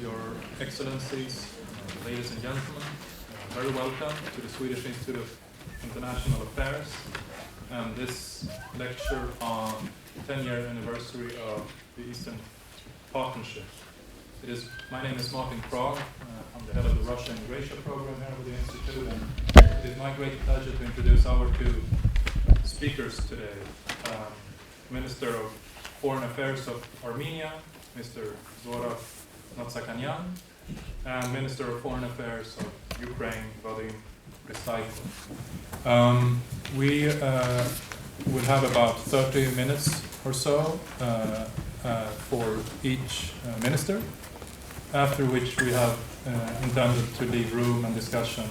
Your Excellencies, ladies and gentlemen, very welcome to the Swedish Institute of International Affairs and this lecture on 10-year anniversary of the Eastern Partnership. My name is Martin Krag. I'm the head of the Russia and Eurasia program here with the Institute, and it is my great pleasure to introduce our two speakers today. Minister of Foreign Affairs of Armenia, Mr. Zhohrab Mnatsakanyan, and Minister of Foreign Affairs of Ukraine, Vadim Prystaiko. We will have about 30 minutes or so for each minister, after which we have intended to leave room and discussion,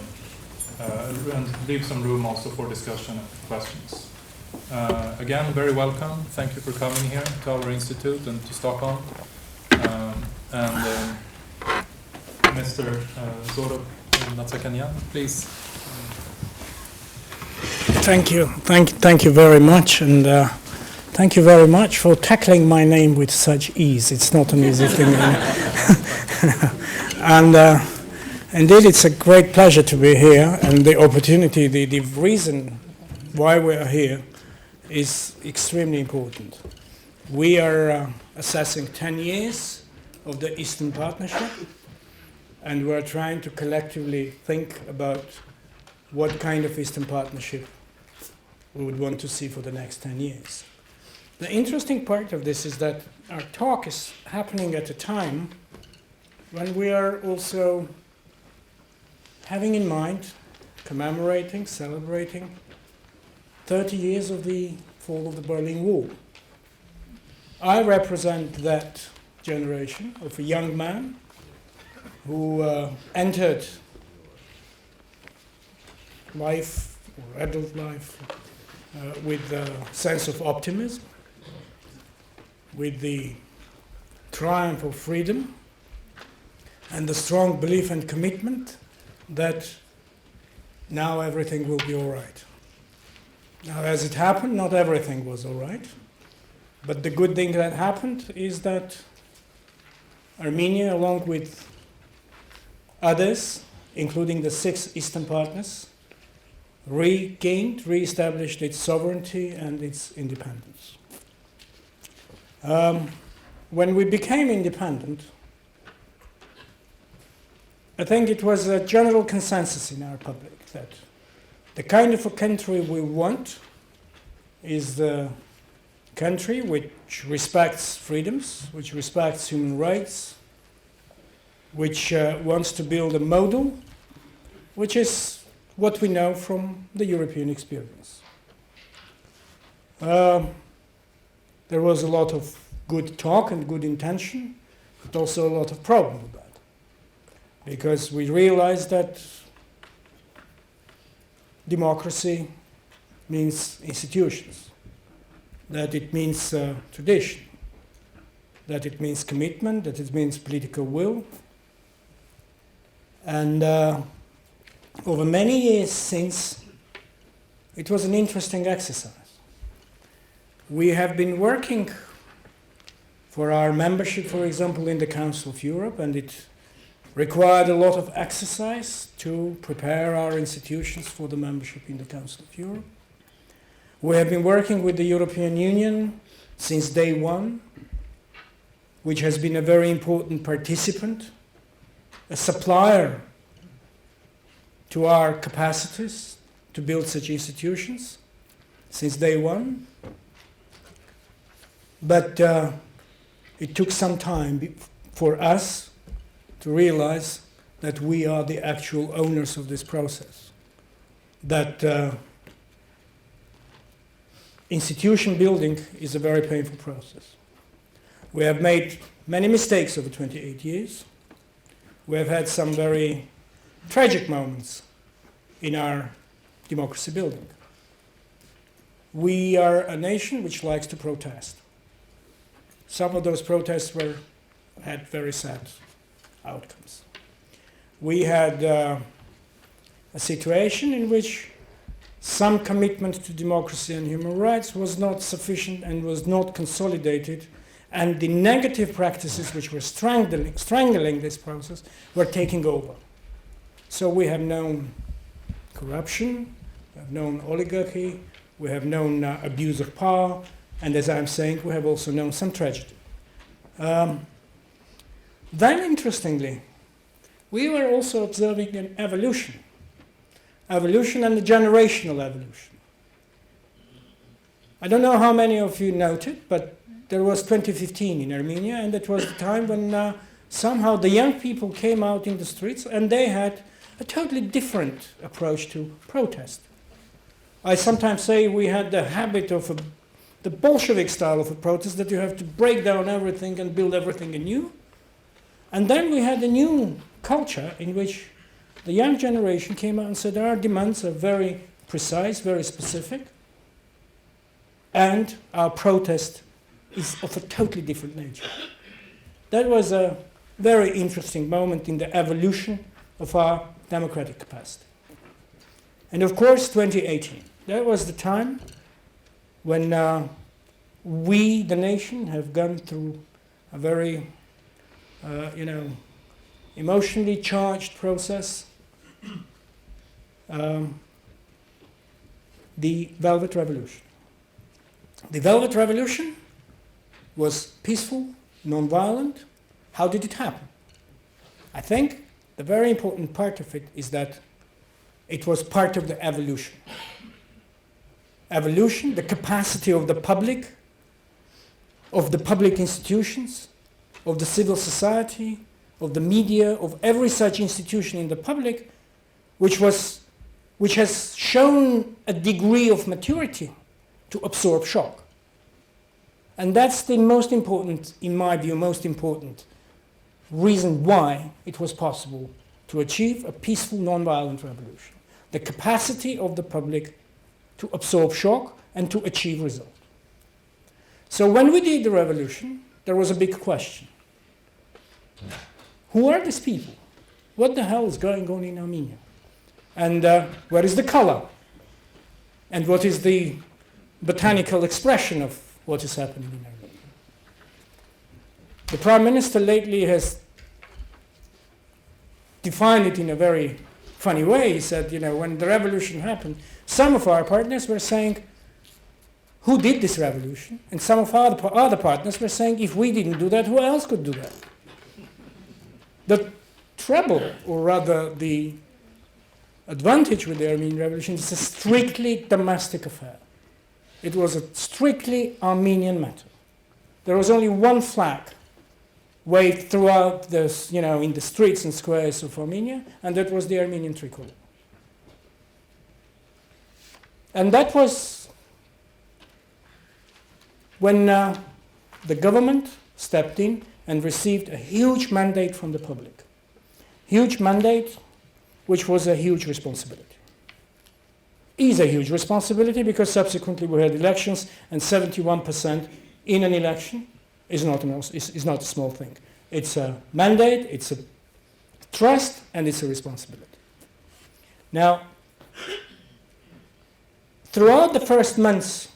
and leave some room also for discussion and questions. Again, very welcome. Thank you for coming here to our institute and to Stockholm. Mr. Zhohrab Mnatsakanyan, please. Thank you. Thank you very much, and thank you very much for tackling my name with such ease. It's not an easy thing. And indeed, it's a great pleasure to be here, and the opportunity, the reason why we are here is extremely important. We are assessing 10 years of the Eastern Partnership, and we're trying to collectively think about what kind of Eastern Partnership we would want to see for the next 10 years. The interesting part of this is that our talk is happening at a time when we are also having in mind, commemorating, celebrating 30 years of the fall of the Berlin Wall. I represent that generation of a young man who entered life, or adult life, with a sense of optimism, with the triumph of freedom, and the strong belief and commitment that now everything will be all right. Now, as it happened, not everything was all right, but the good thing that happened is that Armenia, along with others, including the 6 Eastern partners, re-established its sovereignty and its independence. When we became independent, I think it was a general consensus in our public that the kind of a country we want is the country which respects freedoms, which respects human rights, which wants to build a model, which is what we know from the European experience. There was a lot of good talk and good intention, but also a lot of problem with that, because we realized that democracy means institutions, that it means tradition, that it means commitment, that it means political will. And over many years since, it was an interesting exercise. We have been working for our membership, for example, in the Council of Europe, and it required a lot of exercise to prepare our institutions for the membership in the Council of Europe. We have been working with the European Union since day one, which has been a very important participant, a supplier to our capacities to build such institutions since day one. But it took some time for us to realize that we are the actual owners of this process, that institution building is a very painful process. We have made many mistakes over 28 years. We have had some very tragic moments in our democracy building. We are a nation which likes to protest. Some of those protests had very sad outcomes. We had a situation in which some commitment to democracy and human rights was not sufficient and was not consolidated and the negative practices which were strangling this process were taking over. So we have known corruption, we have known oligarchy, we have known abuse of power, and as I'm saying, we have also known some tragedy. Then, interestingly, we were also observing an evolution and a generational evolution. I don't know how many of you noted, but there was 2015 in Armenia, and it was the time when somehow the young people came out in the streets, and they had a totally different approach to protest. I sometimes say we had the habit of the Bolshevik style of a protest, that you have to break down everything and build everything anew. And then we had a new culture in which the young generation came out and said our demands are very precise, very specific, and our protest is of a totally different nature. That was a very interesting moment in the evolution of our democratic capacity. And of course, 2018, that was the time when we, the nation, have gone through a very, emotionally charged process, the Velvet Revolution. The Velvet Revolution was peaceful, non-violent. How did it happen? I think the very important part of it is that it was part of the evolution. Evolution, the capacity of the public institutions, of the civil society, of the media, of every such institution in the public, which has shown a degree of maturity to absorb shock. And that's the most important, in my view, most important reason why it was possible to achieve a peaceful, non-violent revolution. The capacity of the public to absorb shock and to achieve result. So when we did the revolution, there was a big question. Who are these people? What the hell is going on in Armenia? And where is the color? And what is the botanical expression of what is happening in Armenia? The Prime Minister lately has defined it in a very funny way. He said, when the revolution happened, some of our partners were saying, who did this revolution? And some of our other partners were saying, if we didn't do that, who else could do that? The trouble, or rather the advantage with the Armenian Revolution is a strictly domestic affair. It was a strictly Armenian matter. There was only one flag waved throughout this, in the streets and squares of Armenia, and that was the Armenian tricolor. And that was when the government stepped in and received a huge mandate from the public. Huge mandate, which was a huge responsibility. Is a huge responsibility because subsequently we had elections, and 71% in an election is not a small thing. It's a mandate, it's a trust, and it's a responsibility. Now, throughout the first months,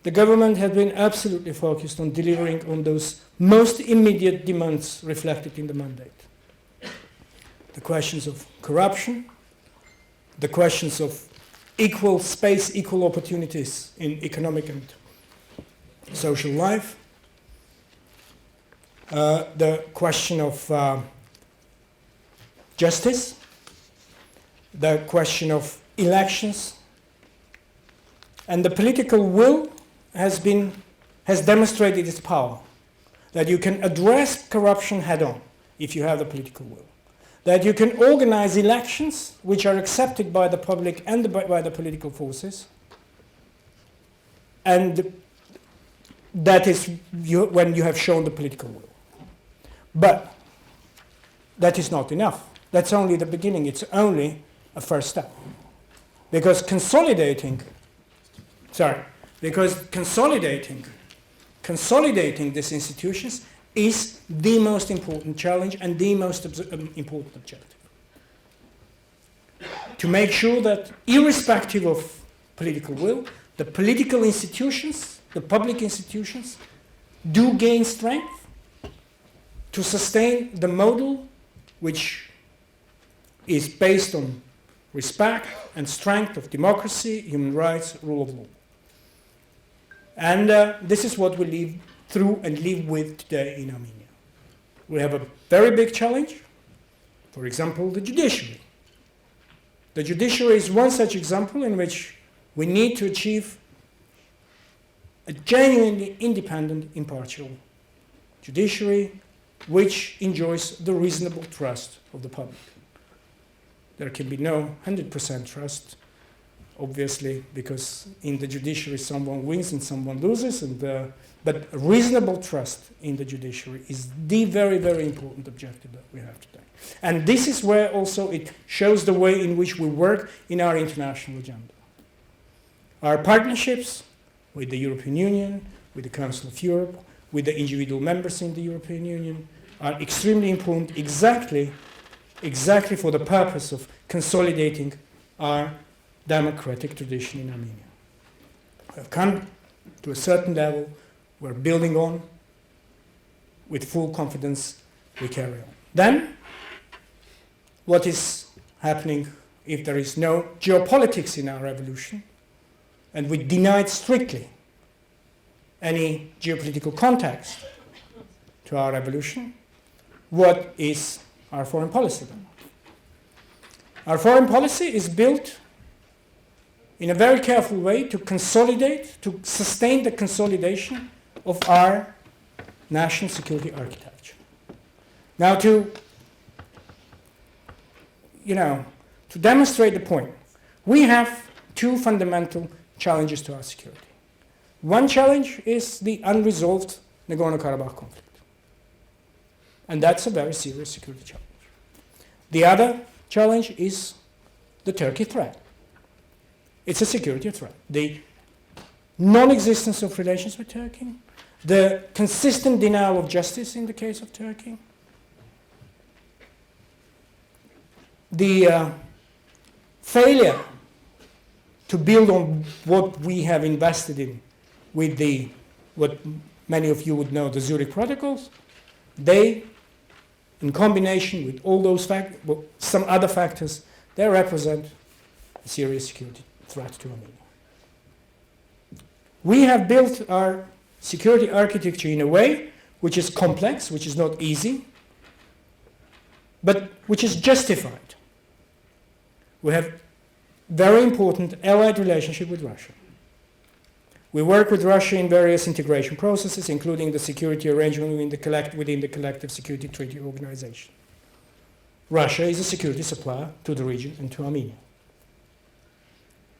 the government had been absolutely focused on delivering on those most immediate demands reflected in the mandate. The questions of corruption, the questions of equal space, equal opportunities in economic and social life, the question of justice, the question of elections, and the political will has demonstrated its power, that you can address corruption head-on if you have the political will, that you can organize elections which are accepted by the public and by the political forces, and that is when you have shown the political will. But that is not enough. That's only the beginning. It's only a first step. Because consolidating these institutions is the most important challenge and the most important objective. To make sure that, irrespective of political will, the political institutions, the public institutions, do gain strength to sustain the model which is based on respect and strength of democracy, human rights, rule of law. And this is what we live through and live with today in Armenia. We have a very big challenge. For example, the judiciary. The judiciary is one such example in which we need to achieve a genuinely independent, impartial judiciary which enjoys the reasonable trust of the public. There can be no 100% trust, obviously, because in the judiciary someone wins and someone loses, but reasonable trust in the judiciary is the very, very important objective that we have today. And this is where also it shows the way in which we work in our international agenda. Our partnerships with the European Union, with the Council of Europe, with the individual members in the European Union are extremely important exactly for the purpose of consolidating our democratic tradition in Armenia. We have come to a certain level, we're building on, with full confidence we carry on. Then, what is happening if there is no geopolitics in our revolution, and we denied strictly any geopolitical context to our revolution? What is our foreign policy then? Our foreign policy is built in a very careful way to consolidate, to sustain the consolidation of our national security architecture. Now to demonstrate the point, we have two fundamental challenges to our security. One challenge is the unresolved Nagorno-Karabakh conflict. And that's a very serious security challenge. The other challenge is the Turkey threat. It's a security threat. The non-existence of relations with Turkey, the consistent denial of justice in the case of Turkey, the failure to build on what we have invested in with what many of you would know, the Zurich Protocols, they, in combination with all those some other factors, they represent a serious security threat to Armenia. We have built our security architecture in a way which is complex, which is not easy, but which is justified. We have very important allied relationship with Russia. We work with Russia in various integration processes, including the security arrangement within the Collective Security Treaty Organization. Russia is a security supplier to the region and to Armenia.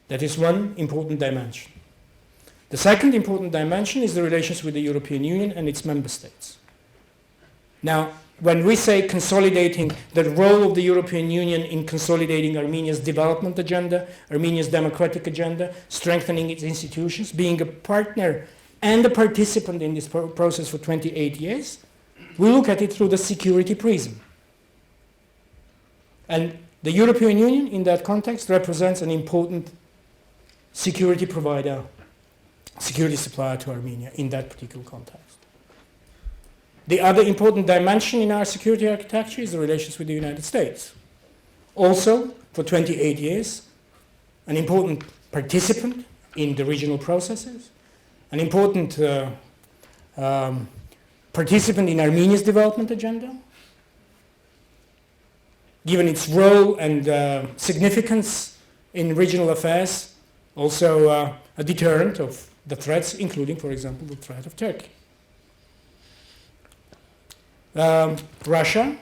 That is one important dimension. The second important dimension is the relations with the European Union and its member states. Now, when we say consolidating the role of the European Union in consolidating Armenia's development agenda, Armenia's democratic agenda, strengthening its institutions, being a partner and a participant in this process for 28 years, we look at it through the security prism. And the European Union, in that context, represents an important security provider, security supplier to Armenia in that particular context. The other important dimension in our security architecture is the relations with the United States. Also, for 28 years, an important participant in the regional processes, an important participant in Armenia's development agenda, given its role and significance in regional affairs, also a deterrent of the threats, including, for example, the threat of Turkey. Russia,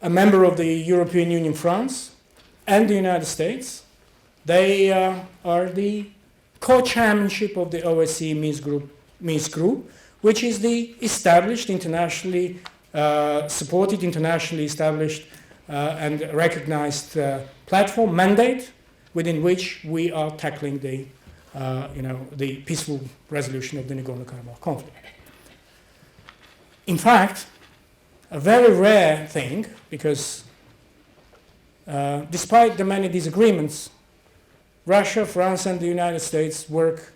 a member of the European Union, France, and the United States, they are the co-chairmanship of the OSCE Minsk Group, which is the established, internationally supported, internationally established and recognized platform mandate within which we are tackling the peaceful resolution of the Nagorno-Karabakh conflict. In fact, a very rare thing, because despite the many disagreements, Russia, France, and the United States work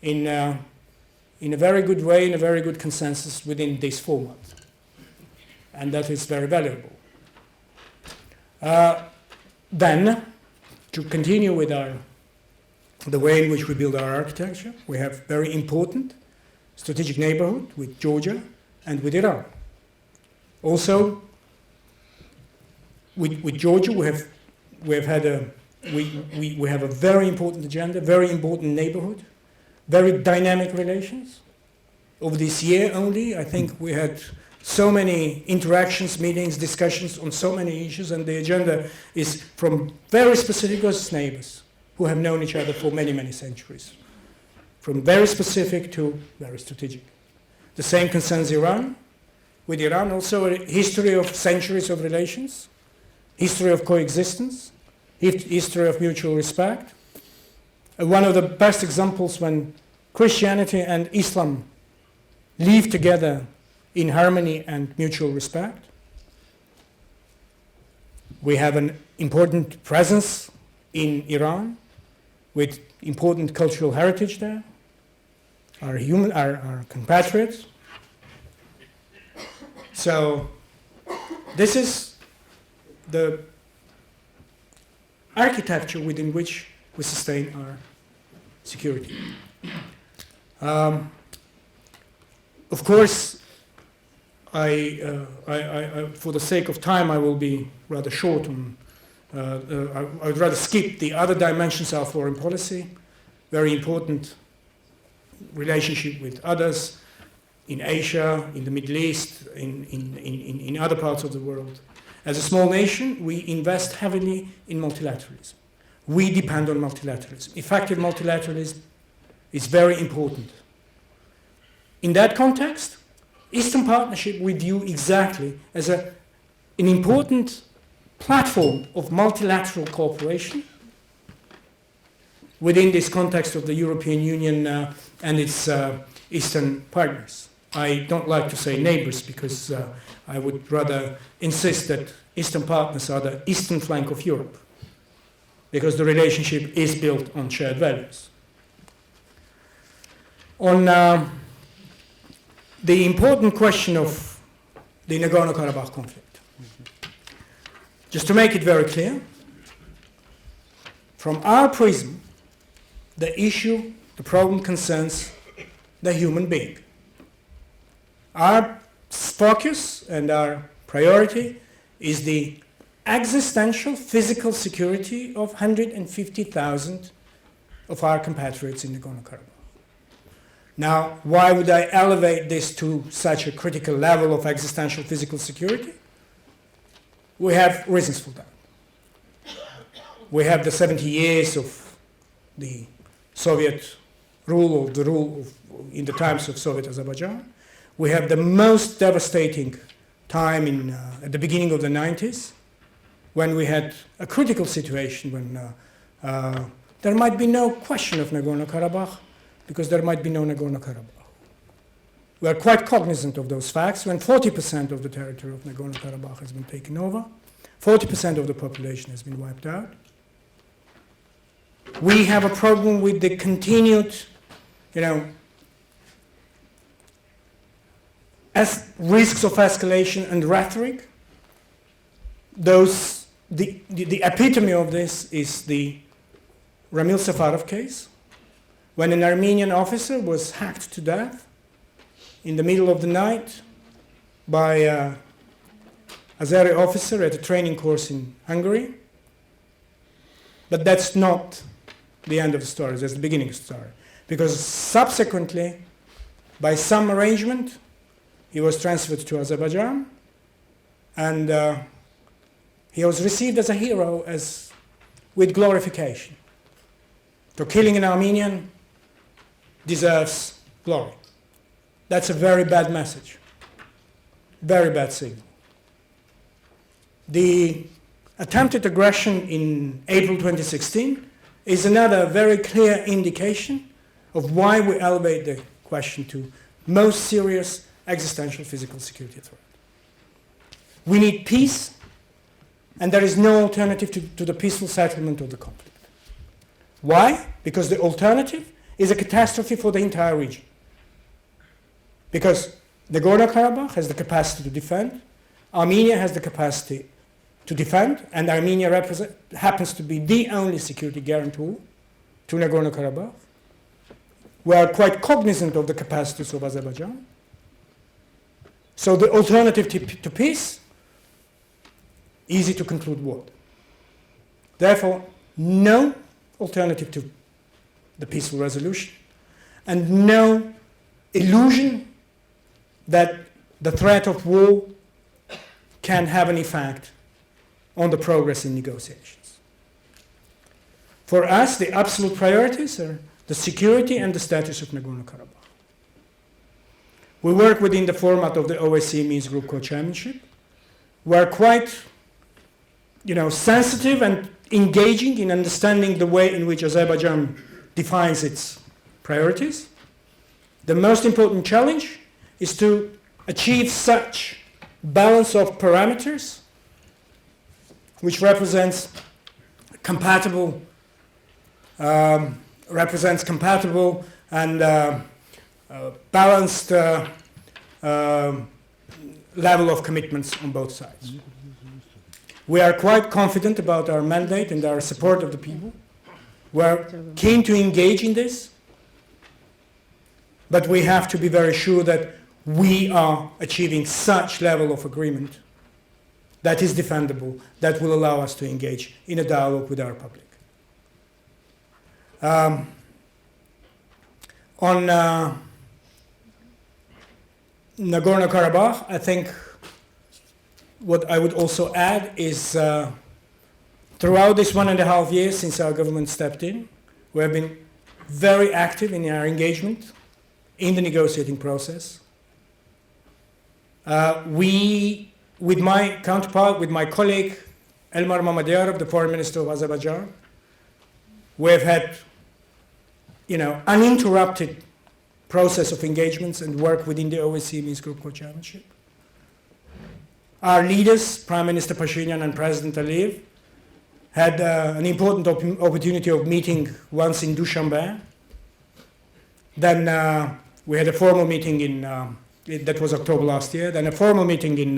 in in a very good way, in a very good consensus within this format. And that is very valuable. Then, to continue with the way in which we build our architecture, we have very important strategic neighborhood with Georgia and with Iran. Also, with Georgia, we have a very important agenda, very important neighborhood, very dynamic relations. Over this year only, I think we had so many interactions, meetings, discussions on so many issues, and the agenda is from very specific as neighbors who have known each other for many, many centuries. From very specific to very strategic. The same concerns Iran. With Iran, also a history of centuries of relations, history of coexistence, history of mutual respect. One of the best examples when Christianity and Islam live together in harmony and mutual respect. We have an important presence in Iran with important cultural heritage there, our compatriots. So this is the architecture within which we sustain our security. Of course, for the sake of time, I will be rather short on. I would rather skip the other dimensions of foreign policy, very important relationship with others in Asia, in the Middle East, in other parts of the world. As a small nation, we invest heavily in multilateralism. We depend on multilateralism. Effective multilateralism is very important. In that context, Eastern Partnership we view exactly as an important platform of multilateral cooperation within this context of the European Union and its Eastern partners. I don't like to say neighbors because I would rather insist that Eastern partners are the eastern flank of Europe because the relationship is built on shared values. On the important question of the Nagorno-Karabakh conflict. Just to make it very clear, from our prism, the issue, the problem concerns the human being. Our focus and our priority is the existential physical security of 150,000 of our compatriots in Nagorno-Karabakh. Now, why would I elevate this to such a critical level of existential physical security? We have reasons for that. We have the 70 years of the Soviet rule, or the rule in the times of Soviet Azerbaijan. We have the most devastating time at the beginning of the 90s, when we had a critical situation when there might be no question of Nagorno-Karabakh, because there might be no Nagorno-Karabakh. We are quite cognizant of those facts when 40% of the territory of Nagorno-Karabakh has been taken over, 40% of the population has been wiped out. We have a problem with the continued, as risks of escalation and rhetoric. The epitome of this is the Ramil Safarov case, when an Armenian officer was hacked to death in the middle of the night by an Azeri officer at a training course in Hungary. But that's not the end of the story, that's the beginning of the story. Because subsequently, by some arrangement, he was transferred to Azerbaijan, and he was received as a hero, with glorification. So killing an Armenian deserves glory. That's a very bad message, very bad signal. The attempted aggression in April 2016 is another very clear indication of why we elevate the question to most serious existential physical security threat. We need peace, and there is no alternative to the peaceful settlement of the conflict. Why? Because the alternative is a catastrophe for the entire region. Because Nagorno-Karabakh has the capacity to defend, Armenia has the capacity to defend, and Armenia happens to be the only security guarantor to Nagorno-Karabakh. We are quite cognizant of the capacities of Azerbaijan. So the alternative to peace, easy to conclude what? Therefore, no alternative to the peaceful resolution, and no illusion that the threat of war can have an effect on the progress in negotiations. For us, the absolute priorities are the security and the status of Nagorno-Karabakh. We work within the format of the OSCE Minsk Group Co-Chairmanship. We are quite, sensitive and engaging in understanding the way in which Azerbaijan defines its priorities. The most important challenge is to achieve such balance of parameters which represents compatible and balanced level of commitments on both sides. We are quite confident about our mandate and our support of the people. We are keen to engage in this, but we have to be very sure that we are achieving such level of agreement that is defendable, that will allow us to engage in a dialogue with our public. On Nagorno-Karabakh, I think what I would also add is throughout this 1.5 years since our government stepped in, we have been very active in our engagement in the negotiating process. We, with my counterpart, with my colleague Elmar Mammadiyarov, the Foreign Minister of Azerbaijan, we have had, uninterrupted process of engagements and work within the OSCE Minsk Group Co-Chairmanship. Our leaders, Prime Minister Pashinyan and President Aliyev, had an important opportunity of meeting once in Dushanbe. Then we had a formal meeting that was October last year, then a formal meeting in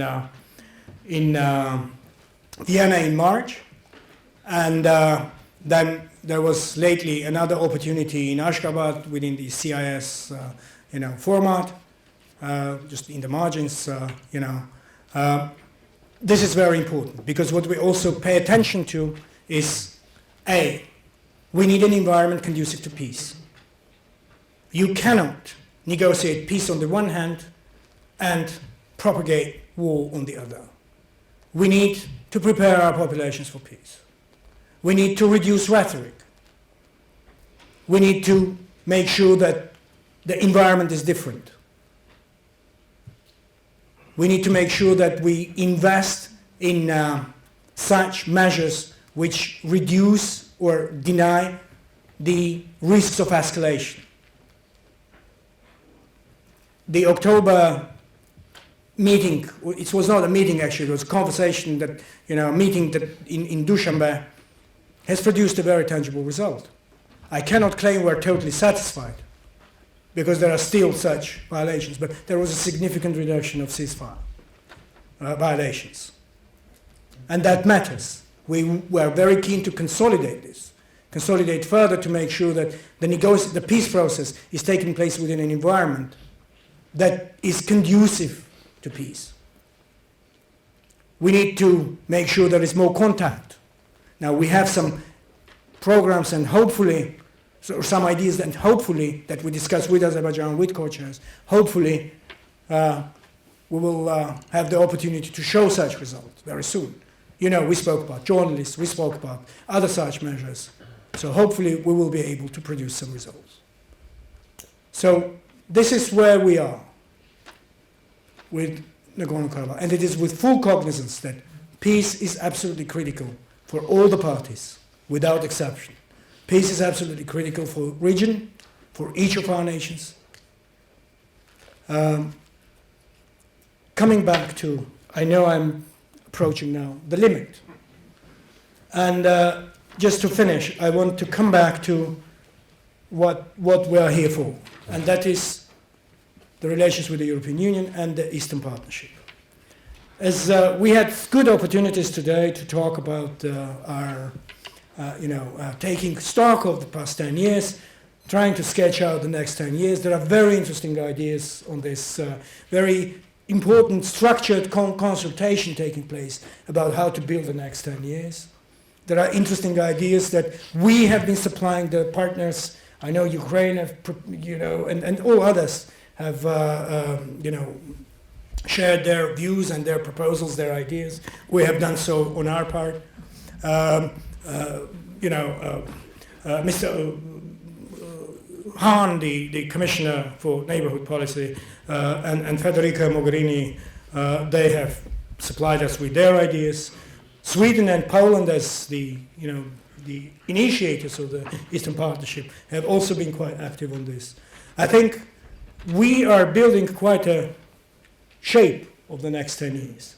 Vienna in March, and then there was lately another opportunity in Ashgabat within the CIS format, just in the margins, This is very important because what we also pay attention to is, A, we need an environment conducive to peace. You cannot negotiate peace on the one hand and propagate war on the other. We need to prepare our populations for peace. We need to reduce rhetoric. We need to make sure that the environment is different. We need to make sure that we invest in such measures which reduce or deny the risks of escalation. The October meeting, it was not a meeting actually, it was a conversation that, a meeting that in Dushanbe has produced a very tangible result. I cannot claim we're totally satisfied because there are still such violations, but there was a significant reduction of ceasefire violations. And that matters. We were very keen to consolidate this, consolidate further to make sure that the peace process is taking place within an environment that is conducive to peace. We need to make sure there is more contact. Now we have some programs and hopefully, some ideas and hopefully that we discuss with Azerbaijan, with co-chairs, hopefully we will have the opportunity to show such results very soon. We spoke about journalists, we spoke about other such measures. So hopefully we will be able to produce some results. So this is where we are with Nagorno-Karabakh. And it is with full cognizance that peace is absolutely critical for all the parties, without exception. Peace is absolutely critical for the region, for each of our nations. Coming back to, I know I'm approaching now, the limit. And just to finish, I want to come back to what we are here for. And that is the relations with the European Union and the Eastern Partnership. As we had good opportunities today to talk about our taking stock of the past 10 years, trying to sketch out the next 10 years. There are very interesting ideas on this, very important structured consultation taking place about how to build the next 10 years. There are interesting ideas that we have been supplying the partners. I know Ukraine have, and all others have, shared their views and their proposals, their ideas. We have done so on our part. Mr. Hahn, the Commissioner for Neighborhood Policy, and Federica Mogherini, they have supplied us with their ideas. Sweden and Poland, as the initiators of the Eastern Partnership, have also been quite active on this. I think we are building quite a shape of the next 10 years.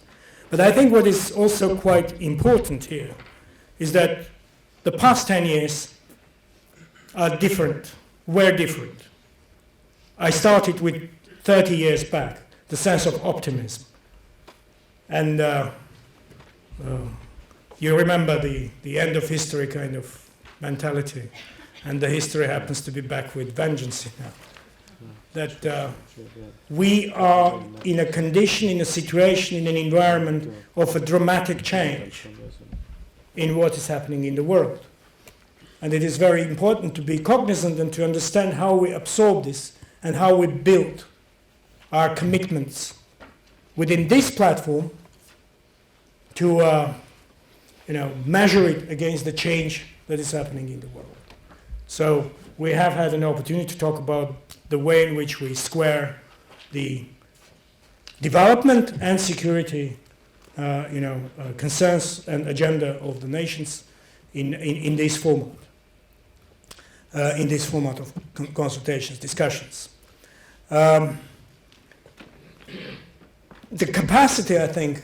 But I think what is also quite important here is that the past 10 years are different, were different. I started with 30 years back, the sense of optimism. And you remember the end of history kind of mentality. And the history happens to be back with vengeance now. That we are in a condition, in a situation, in an environment of a dramatic change in what is happening in the world. And it is very important to be cognizant and to understand how we absorb this and how we build our commitments within this platform to measure it against the change that is happening in the world. So we have had an opportunity to talk about the way in which we square the development and security concerns and agenda of the nations in this format. In this format of consultations, discussions. The capacity, I think,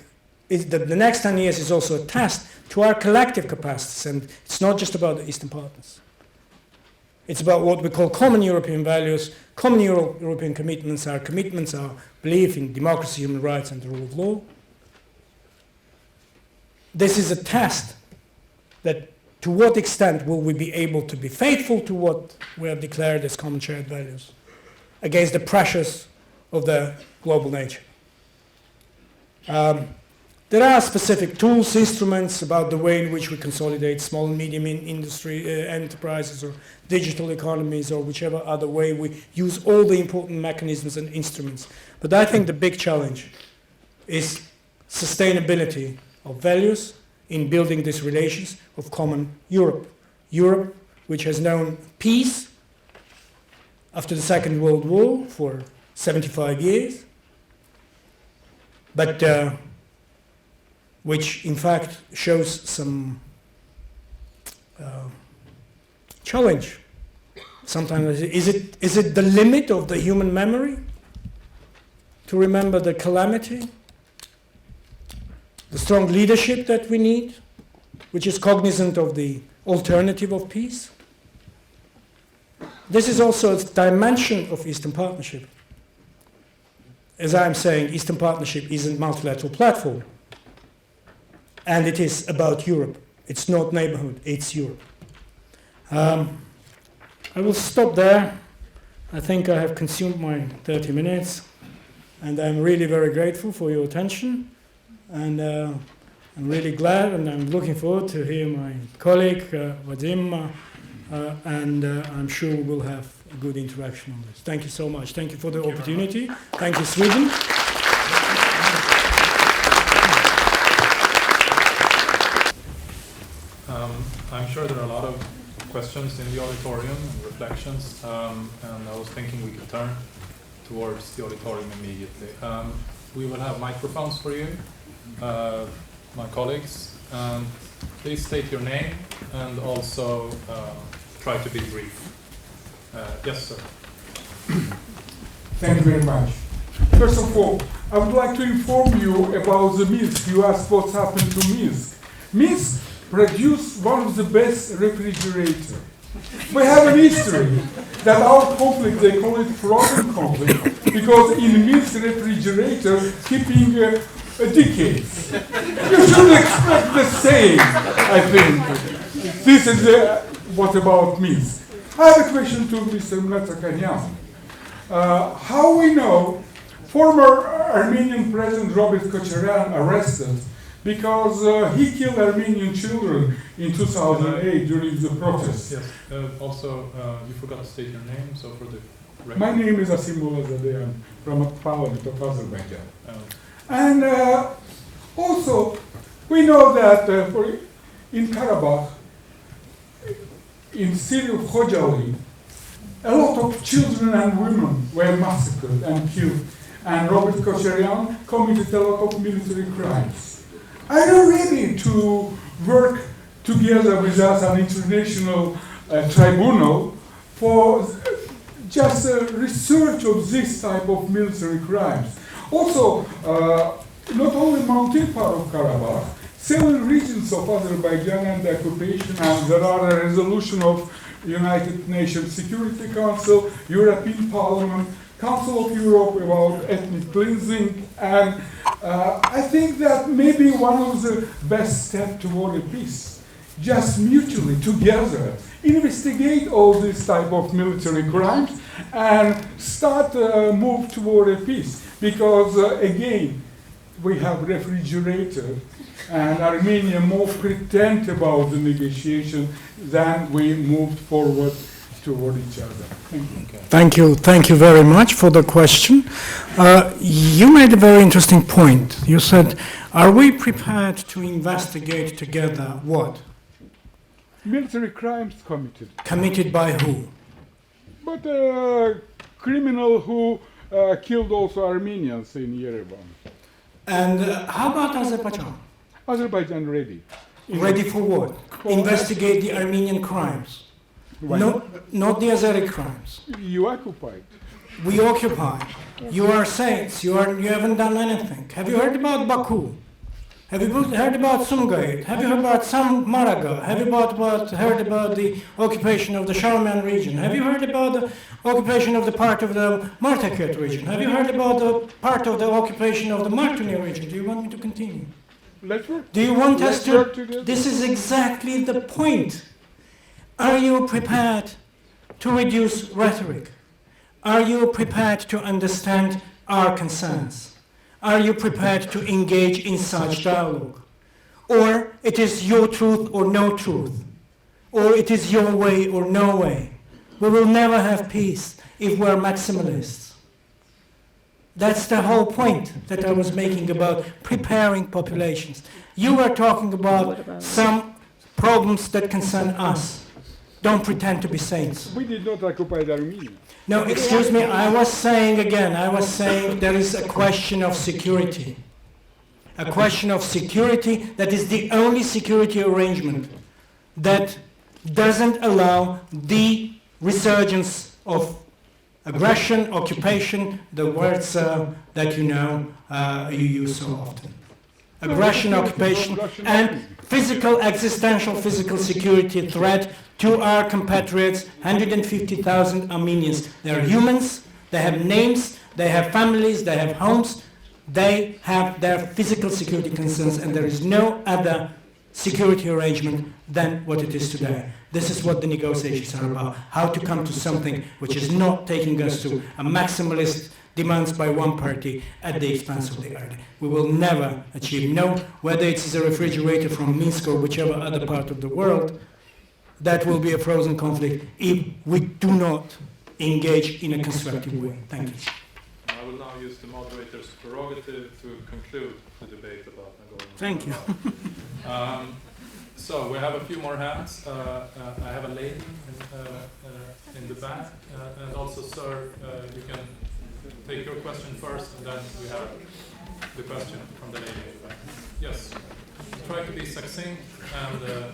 is that the next 10 years is also a test to our collective capacities, and it's not just about the Eastern partners. It's about what we call common European values, common European commitments, our belief in democracy, human rights, and the rule of law. This is a test that to what extent will we be able to be faithful to what we have declared as common shared values against the pressures of the global nature. There are specific tools, instruments about the way in which we consolidate small and medium industry enterprises or digital economies or whichever other way we use all the important mechanisms and instruments. But I think the big challenge is sustainability of values in building these relations of common Europe. Europe, which has known peace after the Second World War for 75 years, but which in fact shows some challenge. Sometimes is it the limit of the human memory to remember the calamity, the strong leadership that we need, which is cognizant of the alternative of peace? This is also a dimension of Eastern Partnership. As I'm saying, Eastern Partnership is a multilateral platform. And it is about Europe. It's not neighborhood, it's Europe. I will stop there. I think I have consumed my 30 minutes. And I'm really very grateful for your attention. And I'm really glad and I'm looking forward to hear my colleague, Vadim, and I'm sure we will have a good interaction on this. Thank you so much. Thank you for the opportunity. Thank you, Sweden. I'm sure there are a lot of questions in the auditorium and reflections, and I was thinking we could turn towards the auditorium immediately. We will have microphones for you, my colleagues, and please state your name and also try to be brief. Yes, sir. Thank you very much. First of all, I would like to inform you about the Minsk. You asked what's happened to Minsk. Minsk produced one of the best refrigerators We have a history that our conflict, they call it frozen conflict, because in Minsk refrigerator, keeping decades. You should expect the same, I think. This is what about Minsk. I have a question to Mr. Mnatsakanyan. How we know former Armenian President Robert Kocharyan arrested because he killed Armenian children in 2008 during the protests. Yes. Also, you forgot to state your name, so for the record. My name is Asimullah Zadeh. I'm from a parliament of Azerbaijan. And also, we know that in Karabakh, in the city of Khojaly, a lot of children and women were massacred and killed. And Robert Kocharyan committed a lot of military crimes. Are you ready to work together with us an international tribunal for just research of this type of military crimes? Also, not only mountain part of Karabakh, several regions of Azerbaijan and the occupation, and there are a resolution of United Nations Security Council, European Parliament, Council of Europe about ethnic cleansing, and I think that maybe one of the best steps toward a peace, just mutually together investigate all this type of military crimes and start move toward a peace, because again, we have refrigerator and Armenia more pretend about the negotiation than we moved forward toward each other. Thank you. Thank you very much for the question. You made a very interesting point. You said, are we prepared to investigate together what? Military crimes committed. Committed by who? But criminal who killed also Armenians in Yerevan. And how about Azerbaijan? Azerbaijan ready. Ready for what? Investigate the Armenian crimes. Why Not the Azeri crimes. You occupied. We occupy. You are saints. You haven't done anything. Have you heard about Baku? Have you heard about Sumgayit? Have you heard about Maraga? Have you heard about the occupation of the Sharman region? Have you heard about the occupation of the part of the Martaket region? Have you heard about the part of the occupation of the Martuni region? Do you want me to continue? Let's work. Do you want us work to? together. This is exactly the point. Are you prepared to reduce rhetoric? Are you prepared to understand our concerns? Are you prepared to engage in such dialogue? Or it is your truth or no truth? Or it is your way or no way? We will never have peace if we're maximalists. That's the whole point that I was making about preparing populations. You were talking about some problems that concern us. Don't pretend to be saints. We did not occupy Armenia. No, excuse me, I was saying there is a question of security. A question of security that is the only security arrangement that doesn't allow the resurgence of aggression, occupation, the words that you use so often. Aggression, occupation, and physical, existential physical security threat to our compatriots, 150,000 Armenians. They're humans, they have names, they have families, they have homes, they have their physical security concerns, and there is no other security arrangement than what it is today. This is what the negotiations are about, how to come to something which is not taking us to a maximalist demands by one party at the expense of the other. We will never achieve, whether it's a refrigerator from Minsk or whichever other part of the world, that will be a frozen conflict if we do not engage in a constructive way. Thank you. I will now use the moderator's prerogative to conclude the debate about Nagorno. Thank you. So we have a few more hands. I have a lady in the back, and also, sir, you can take your question first, and then we have the question from the lady in the back. Yes. Try to be succinct and.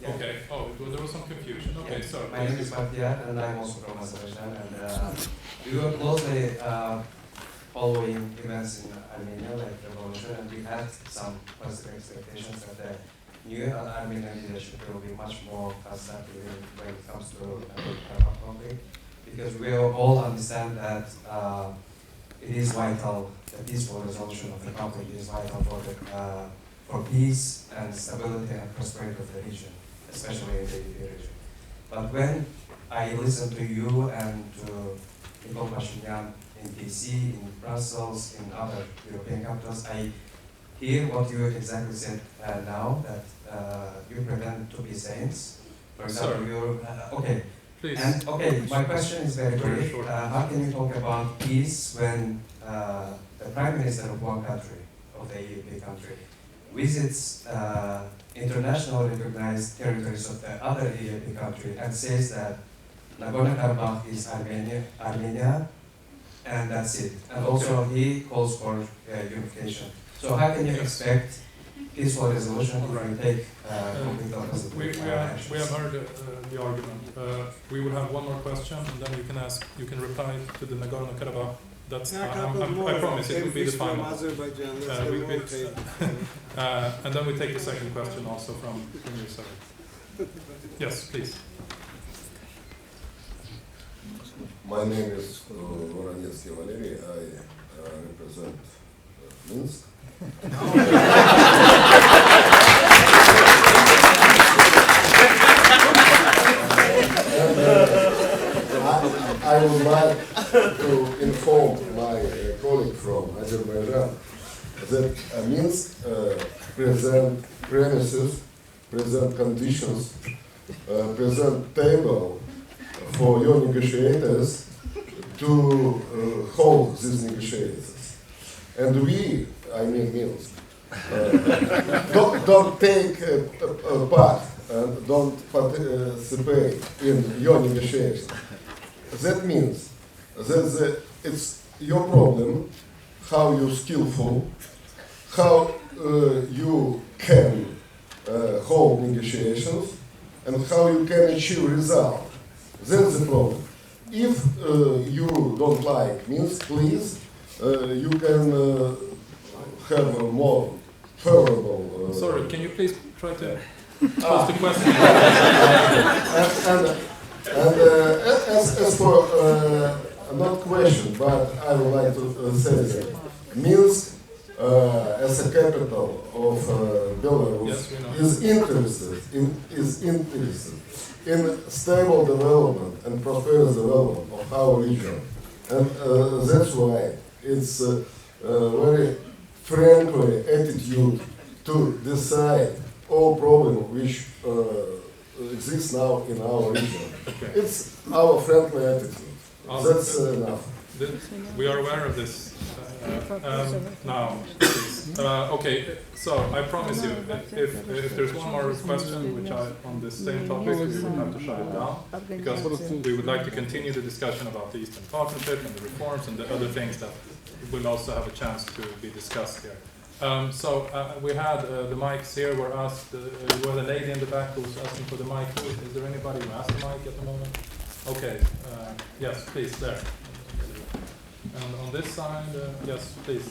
Okay. Oh, there was some confusion. Okay, so my name is Bakhtiar, and I'm also from Azerbaijan. And we were closely following events in Armenia, like revolution, and we had some positive expectations that the new Armenian leadership will be much more constructive when it comes to Karabakh conflict, because we all understand that it is vital, the peaceful resolution of the conflict is vital for peace and stability and prosperity of the region, especially in the region. But when I listen to you and to Nicole Pashinyan in DC, in Brussels, in other European capitals, I hear what you exactly said now, that you pretend to be saints. For example, you're, okay. Please. And okay, my question is very brief. How can you talk about peace when the prime minister of one country, of the EEP country, visits internationally recognized territories of the other EEP country and says that Nagorno-Karabakh is Armenia, and that's it. And also he calls for unification. So how can you expect peaceful resolution if you take complete opposite we have heard the argument. We will have one more question, and then you can reply to the Nagorno-Karabakh. That's I promise it will be the final. And then we take the second question also from your side. Yes, please. My name is Valery. I represent Minsk. I would like to inform my colleague from Azerbaijan that Minsk present premises, present conditions, present table for your negotiators to hold these negotiations. And we, I mean Minsk, don't take part and don't participate in your negotiations. That means that it's your problem how you're skillful, how you can hold negotiations, and how you can achieve result. That's the problem. If you don't like Minsk, please, you can have a more favorable... Sorry, can you please try to pose the question? And as for, not question, but I would like to say that Minsk, as a capital of Belarus, yes, is interested in stable development and prosperous development of our region. And that's why it's a very friendly attitude to decide all problems which exists now in our region. Okay. It's our friendly attitude. That's enough. We are aware of this now. Okay, so I promise you, if there's one more question which on this same topic, we will have to shut it down, because we would like to continue the discussion about the Eastern Partnership and the reforms and the other things that will also have a chance to be discussed here. We had the mics here were asked, you were the lady in the back who was asking for the mic. Is there anybody who has the mic at the moment? Okay, yes, please, there. And on this side, yes, please,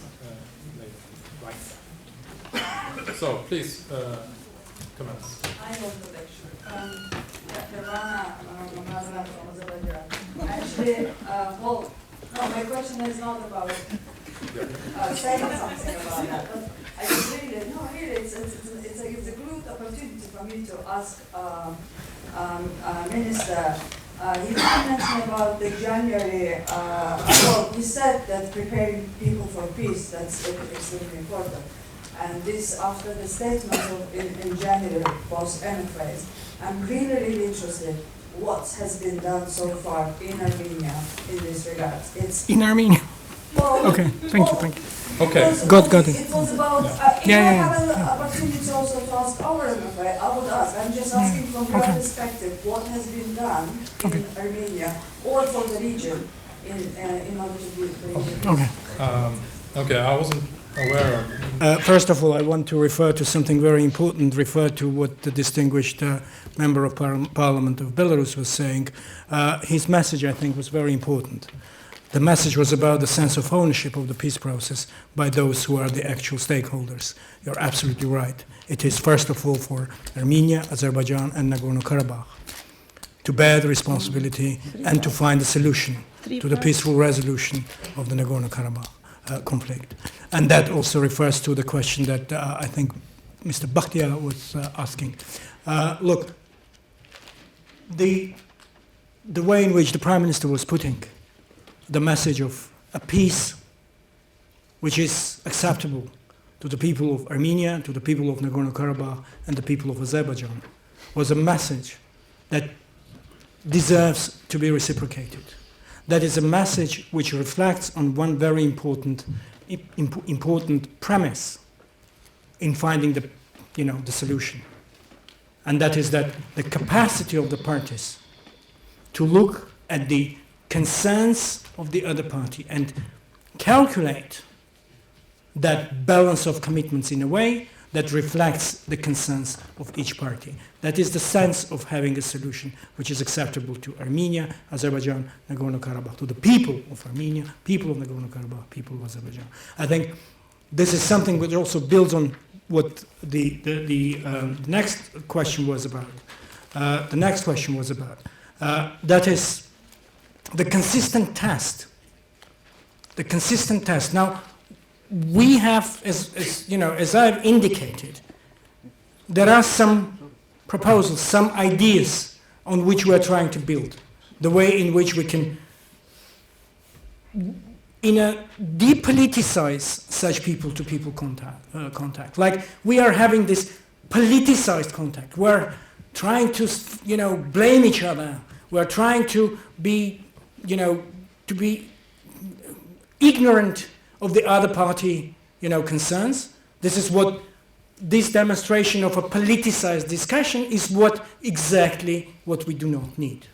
right. So, please, commence. I hold the lecture. From Azerbaijan. Actually, well, no, my question is not about saying something about that, but I just really, it's a good opportunity for me to ask Minister. He did mention about the January, well, he said that preparing people for peace, that's extremely important. And this after the statement in January post-NFAs. I'm really interested what has been done so far in Armenia in this regard. It's In Armenia. well, Okay, thank you. Okay. Got it. It was about, if I have an opportunity also to ask our NFA, I would ask. I'm just asking from your perspective, what has been done in Armenia or for the region in order to build the region? Okay. Okay, I wasn't aware of. First of all, I want to refer to something very important, refer to what the distinguished member of Parliament of Belarus was saying. His message, I think, was very important. The message was about the sense of ownership of the peace process by those who are the actual stakeholders. You're absolutely right. It is first of all for Armenia, Azerbaijan, and Nagorno-Karabakh to bear the responsibility and to find a solution to the peaceful resolution of the Nagorno-Karabakh conflict. And that also refers to the question that I think Mr. Bakhtiar was asking. Look, the way in which the Prime Minister was putting the message of a peace which is acceptable to the people of Armenia, to the people of Nagorno-Karabakh, and the people of Azerbaijan was a message that deserves to be reciprocated. That is a message which reflects on one very important premise in finding the solution. And that is that the capacity of the parties to look at the concerns of the other party and calculate that balance of commitments in a way that reflects the concerns of each party. That is the sense of having a solution which is acceptable to Armenia, Azerbaijan, Nagorno-Karabakh, to the people of Armenia, people of Nagorno-Karabakh, people of Azerbaijan. I think this is something which also builds on what the next question was about. That is the consistent test. The consistent test. Now, we have, as I've indicated, there are some proposals, some ideas on which we are trying to build. The way in which we can, depoliticize such people-to-people contact. Like we are having this politicized contact. We're trying to, blame each other. We're trying to be, ignorant of the other party, concerns. This is what this demonstration of a politicized discussion is exactly what we do not need.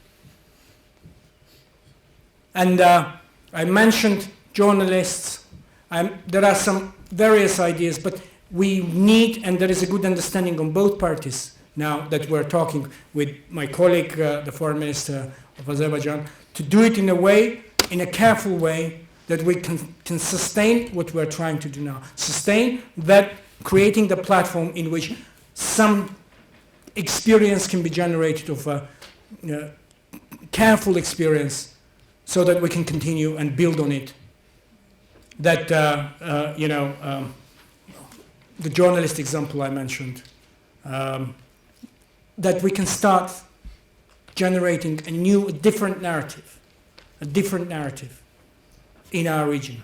And I mentioned journalists. There are some various ideas, but we need, and there is a good understanding on both parties now that we're talking with my colleague, the foreign minister of Azerbaijan, to do it in a careful way, that we can sustain what we're trying to do now. Sustain that, creating the platform in which some experience can be generated of a careful experience so that we can continue and build on it. That, the journalist example I mentioned, that we can start generating a different narrative in our region,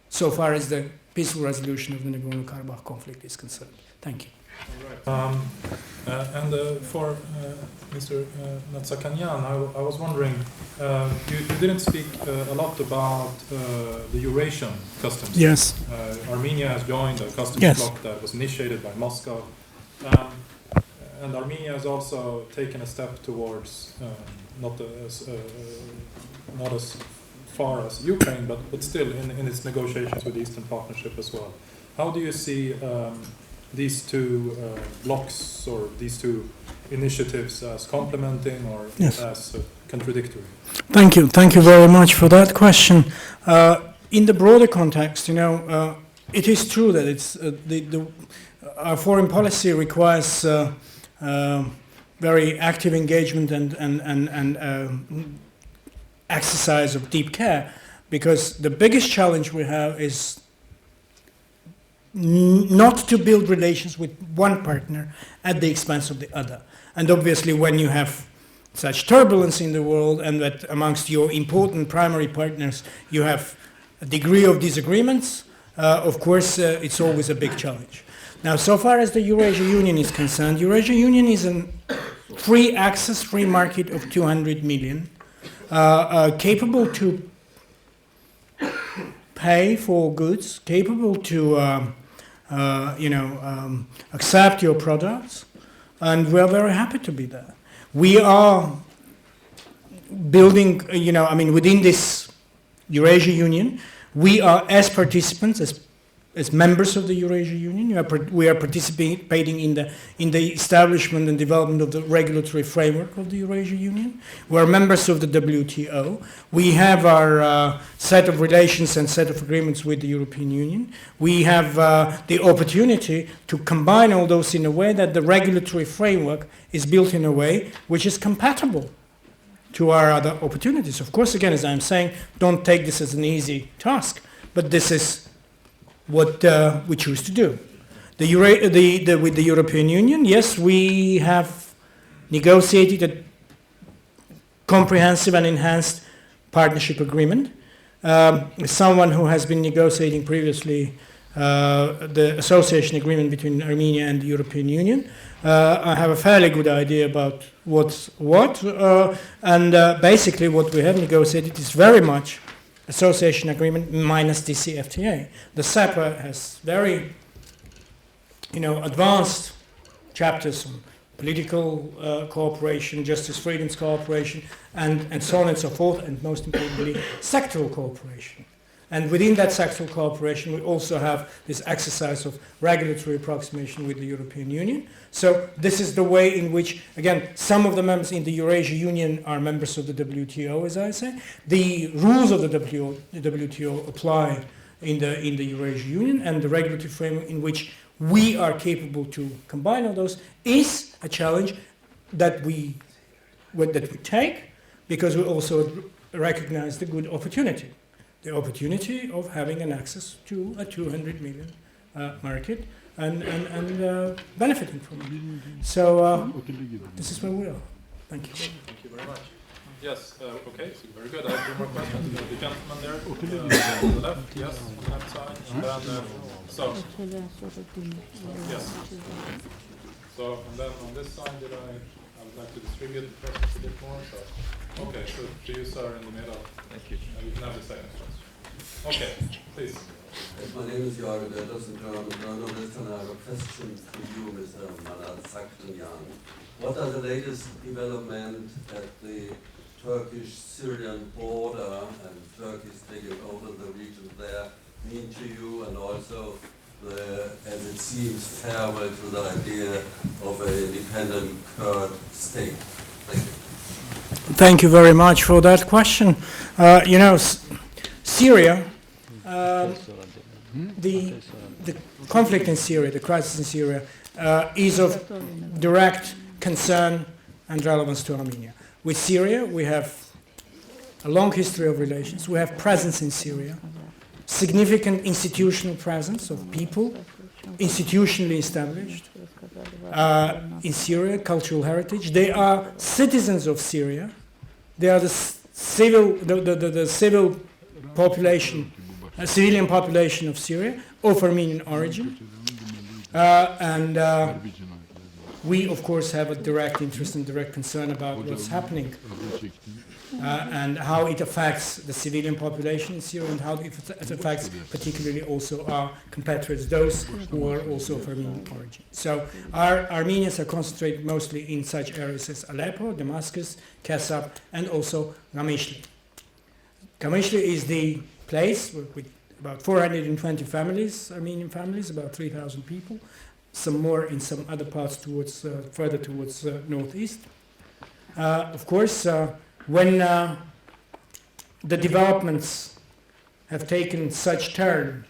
so far as the peaceful resolution of the Nagorno-Karabakh conflict is concerned. Thank you. All right. For Mr. Mnatsakanyan, I was wondering, you didn't speak a lot about the Eurasian customs. Yes. Armenia has joined a customs bloc that was initiated by Moscow. And Armenia has also taken a step towards not as far as Ukraine, but still in its negotiations with the Eastern Partnership as well. How do you see these two blocks or these two initiatives as complementing or as contradictory? Thank you very much for that question. In the broader context, it is true that it's our foreign policy requires very active engagement and exercise of deep care, because the biggest challenge we have is not to build relations with one partner at the expense of the other. And obviously when you have such turbulence in the world and that amongst your important primary partners you have a degree of disagreements, of course it's always a big challenge. Now, so far as the Eurasia Union is concerned, Eurasia Union is a free access, free market of 200 million, capable to pay for goods, capable to accept your products, and we are very happy to be there. We are building, within this Eurasia Union, we are as participants, as members of the Eurasia Union. We are participating in the establishment and development of the regulatory framework of the Eurasia Union. We are members of the WTO. We have our set of relations and set of agreements with the European Union. We have the opportunity to combine all those in a way that the regulatory framework is built in a way which is compatible to our other opportunities. Of course, again, as I'm saying, don't take this as an easy task, but this is what we choose to do. With the European Union, yes, we have negotiated a comprehensive and enhanced partnership agreement. As someone who has been negotiating previously the association agreement between Armenia and the European Union, I have a fairly good idea about what's what, and basically what we have negotiated is very much association agreement minus DCFTA. The SEPA has very, advanced chapters on political cooperation, justice, freedoms cooperation, and so on and so forth, and most importantly, sectoral cooperation. And within that sectoral cooperation, we also have this exercise of regulatory approximation with the European Union. So this is the way in which, again, some of the members in the Eurasia Union are members of the WTO, as I say. The rules of the WTO apply in the Eurasia Union, and the regulatory framework in which we are capable to combine all those is a challenge that we take, because we also recognize the good opportunity. The opportunity of having an access to a 200 million market and benefiting from it. So this is where we are. Thank you. Thank you very much. Yes, okay, so very good. I have 2 more questions. The gentleman there on the left, yes, on the left side. And then, yes. So, and then on this side, I would like to distribute the questions a bit more. So, okay, so to you, sir, in the middle. Thank you. You can have the second question. Okay, please. Yes, my name is Jörg Detters, and journalist, and I have a question to you, Mr. Mnatsakanyan. What are the latest developments at the Turkish-Syrian border and Turkey's taking over the region there mean to you, and also the, as it seems, farewell to the idea of an independent Kurd state? Thank you. Thank you very much for that question. Syria, the conflict in Syria, the crisis in Syria, is of direct concern and relevance to Armenia. With Syria, we have a long history of relations. We have presence in Syria, significant institutional presence of people, institutionally established in Syria, cultural heritage. They are citizens of Syria. They are the civil population, civilian population of Syria, of Armenian origin. And we, of course, have a direct interest and direct concern about what's happening and how it affects the civilian population in Syria, and how it affects particularly also our compatriots, those who are also of Armenian origin. So our Armenians are concentrated mostly in such areas as Aleppo, Damascus, Kesab, and also Gamishli. Gamishli is the place with about 420 families, Armenian families, about 3,000 people, some more in some other parts towards further towards northeast. Of course, when the developments have taken such turn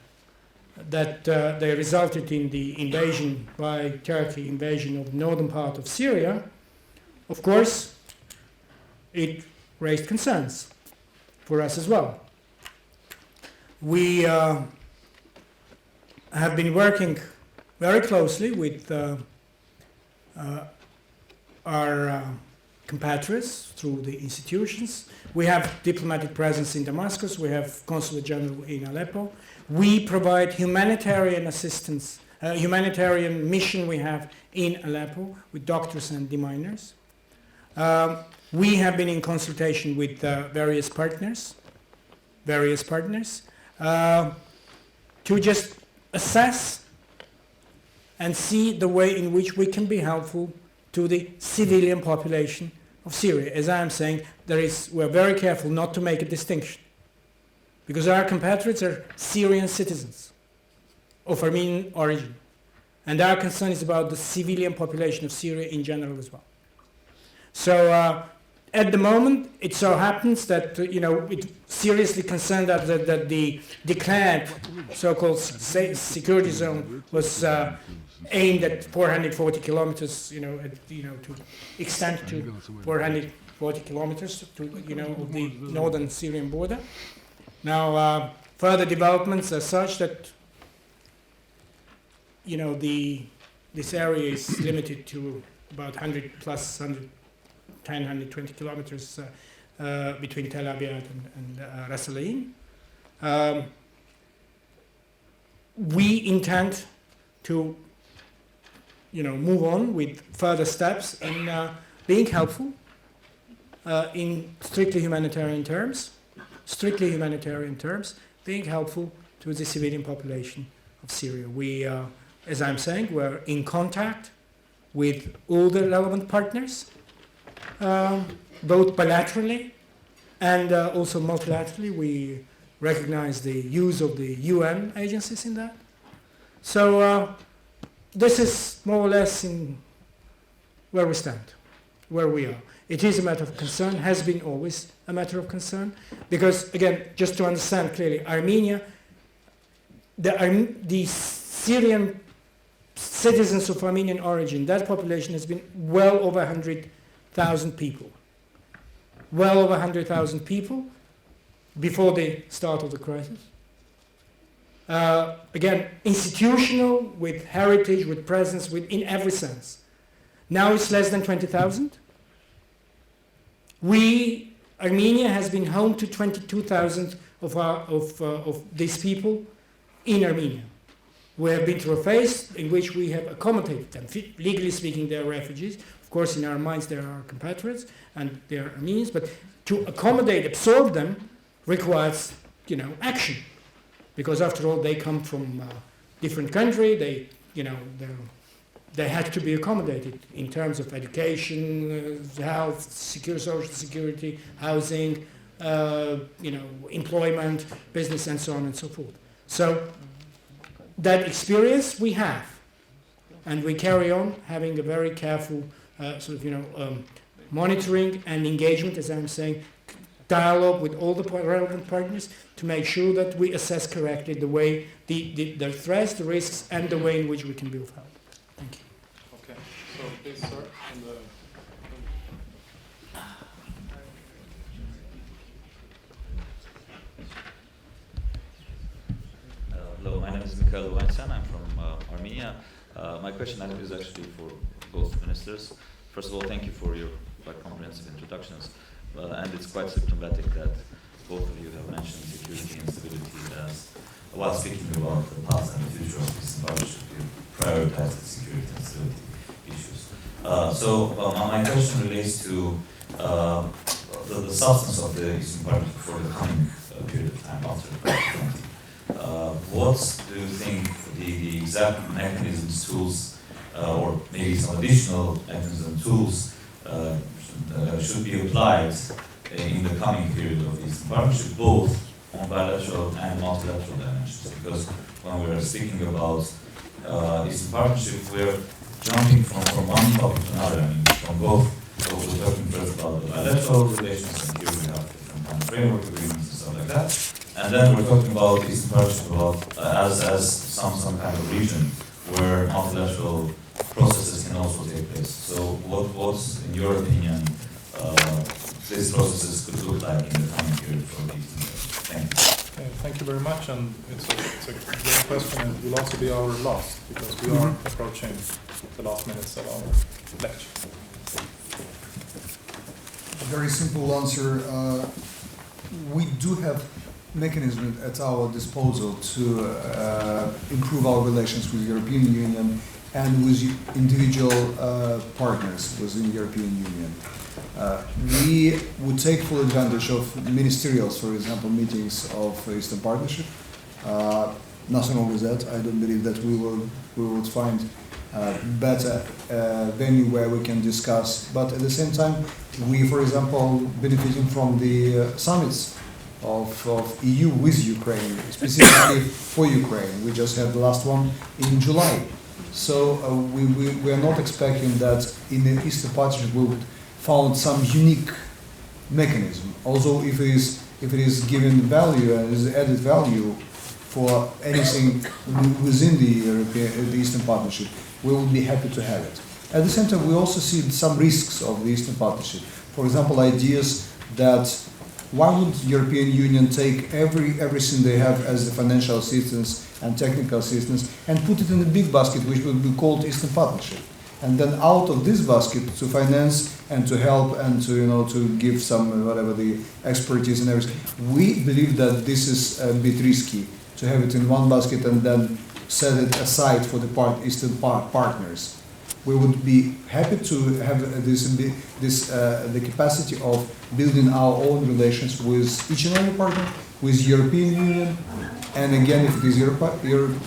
that they resulted in the invasion by Turkey, invasion of the northern part of Syria, of course, it raised concerns for us as well. We have been working very closely with our compatriots through the institutions. We have diplomatic presence in Damascus. We have consulate general in Aleppo. We provide humanitarian assistance, humanitarian mission we have in Aleppo with doctors and deminers. We have been in consultation with various partners to just assess and see the way in which we can be helpful to the civilian population of Syria. As I am saying, we're very careful not to make a distinction, because our compatriots are Syrian citizens of Armenian origin. And our concern is about the civilian population of Syria in general as well. So at the moment, it so happens that it seriously concerned that the declared so-called security zone was aimed at 440 kilometers, to extend to 440 kilometers to of the northern Syrian border. Now, further developments are such that this area is limited to about 100 plus 110, 120 kilometers between Tel Abyad and Ras Al Ain. We intend to move on with further steps in being helpful in strictly humanitarian terms, being helpful to the civilian population of Syria. We, as I'm saying, we're in contact with all the relevant partners, both bilaterally and also multilaterally. We recognize the use of the UN agencies in that. So this is more or less in where we stand, where we are. It is a matter of concern, has been always a matter of concern, because again, just to understand clearly, Armenia, the Syrian citizens of Armenian origin, that population has been well over 100,000 people. Well over 100,000 people before the start of the crisis. Again, institutional, with heritage, with presence, in every sense. Now it's less than 20,000. Armenia has been home to 22,000 of these people in Armenia. We have been through a phase in which we have accommodated them. Legally speaking, they are refugees. Of course, in our minds, they are our compatriots and they are Armenians. But to accommodate, absorb them, requires, action, because after all, they come from a different country. They had to be accommodated in terms of education, health, social security, housing, employment, business, and so on and so forth. So that experience we have, and we carry on having a very careful monitoring and engagement, as I'm saying, dialogue with all the relevant partners to make sure that we assess correctly the way the threats, the risks, and the way in which we can be of help. Thank you. Okay, so please, sir, Hello, my name is Mikhail Ovansyan. I'm from Armenia. My question is actually for both ministers. First of all, thank you for your quite comprehensive introductions. And it's quite symptomatic that both of you have mentioned security and stability as, while speaking about the past and the future of this partnership, you prioritize the security and stability issues. My question relates to the substance of the Eastern Partnership for the coming period of time after 2020. What do you think the exact mechanisms, tools, or maybe some additional mechanisms and tools should be applied in the coming period of this partnership, both on bilateral and multilateral dimensions? Because when we are speaking about Eastern Partnership, we're jumping from one topic to another. I mean, from both. So we're talking first about the bilateral relations, and here we have different kind of framework agreements and stuff like that. And then we're talking about Eastern Partnership as some kind of region where multilateral processes can also take place. So what's, in your opinion, these processes could look like in the coming period for the Eastern Partnership? Thank you. Okay, thank you very much, and it's a great question, and it will also be our last, because we are approaching the last minutes of our lecture. A very simple answer. We do have mechanisms at our disposal to improve our relations with the European Union and with individual partners within the European Union. We would take full advantage of ministerials, for example, meetings of Eastern Partnership. Nothing wrong with that. I don't believe that we would find better venue where we can discuss. But at the same time, we, for example, benefiting from the summits of EU with Ukraine, specifically for Ukraine. We just had the last one in July. So we are not expecting that in the Eastern Partnership we would found some unique mechanism. Also, if it is given value and is added value for anything within the Eastern Partnership, we will be happy to have it. At the same time, we also see some risks of the Eastern Partnership. For example, ideas that why would the European Union take everything they have as the financial assistance and technical assistance and put it in a big basket which would be called Eastern Partnership, and then out of this basket to finance and to help and to give some whatever the expertise and everything. We believe that this is a bit risky to have it in one basket and then set it aside for the Eastern partners. We would be happy to have the capacity of building our own relations with each and every partner, with European Union, and again, if it is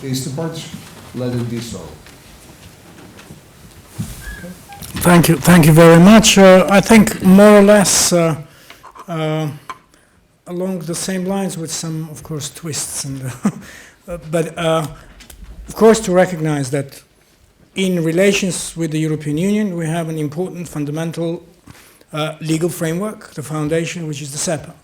Eastern Partnership, let it be so. Okay. Thank you very much. I think more or less along the same lines with some, of course, twists, but of course to recognize that in relations with the European Union, we have an important fundamental legal framework, the foundation, which is the SEPA.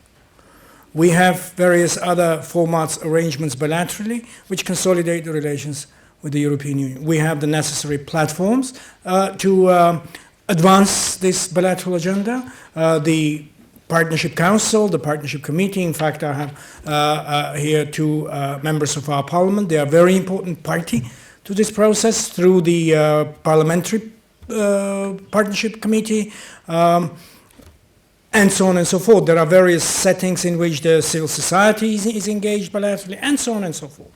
We have various other formats, arrangements bilaterally, which consolidate the relations with the European Union. We have the necessary platforms to advance this bilateral agenda. The Partnership Council, the Partnership Committee, in fact, I have here two members of our parliament. They are a very important party to this process through the Parliamentary Partnership Committee, and so on and so forth. There are various settings in which the civil society is engaged bilaterally, and so on and so forth.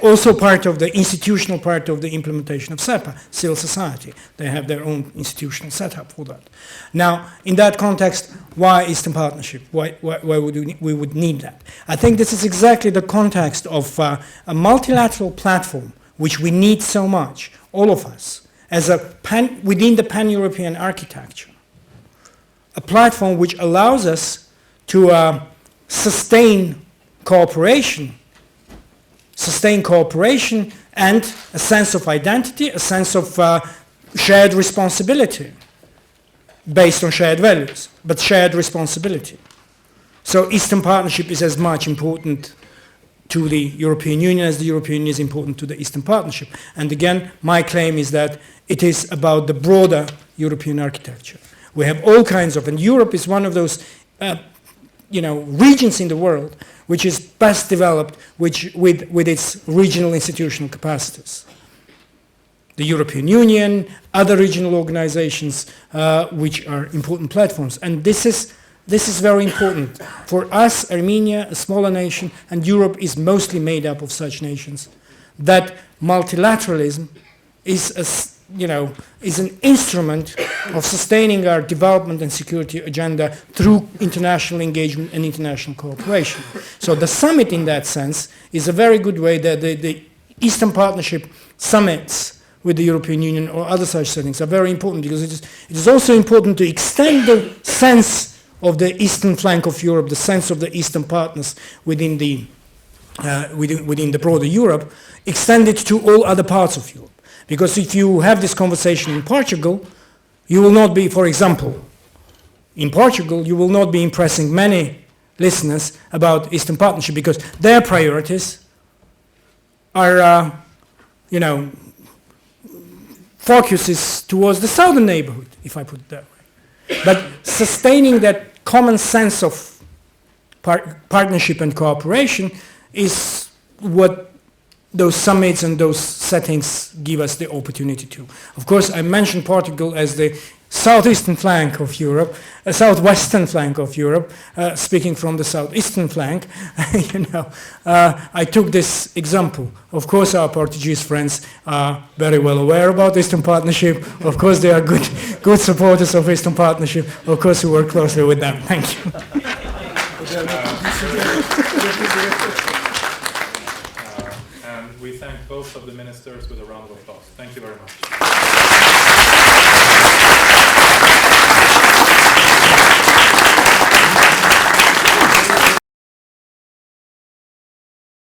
Also part of the institutional part of the implementation of SEPA, civil society. They have their own institutional setup for that. Now, in that context, why Eastern Partnership? Why would we would need that? I think this is exactly the context of a multilateral platform which we need so much, all of us, as within the pan-European architecture. A platform which allows us to sustain cooperation and a sense of identity, a sense of shared responsibility based on shared values, but shared responsibility. So Eastern Partnership is as much important to the European Union as the European Union is important to the Eastern Partnership. And again, my claim is that it is about the broader European architecture. We have all kinds of, and Europe is one of those regions in the world which is best developed with its regional institutional capacities. The European Union, other regional organizations, which are important platforms. And this is very important. For us, Armenia, a smaller nation, and Europe is mostly made up of such nations, that multilateralism is an instrument of sustaining our development and security agenda through international engagement and international cooperation. So the summit, in that sense, is a very good way that the Eastern Partnership summits with the European Union or other such settings are very important, because it is also important to extend the sense of the eastern flank of Europe, the sense of the Eastern partners within the broader Europe, extend it to all other parts of Europe. Because if you have this conversation in Portugal, you will not be, for example, in Portugal, you will not be impressing many listeners about Eastern Partnership, because their priorities are, focuses towards the southern neighborhood, if I put it that way. But sustaining that common sense of partnership and cooperation is what those summits and those settings give us the opportunity to. Of course, I mentioned Portugal as the southeastern flank of Europe, a southwestern flank of Europe, speaking from the southeastern flank. I took this example. Of course, our Portuguese friends are very well aware about Eastern Partnership. Of course, they are good supporters of Eastern Partnership. Of course, we work closely with them. Thank you. We thank both of the ministers with a round of applause. Thank you very much.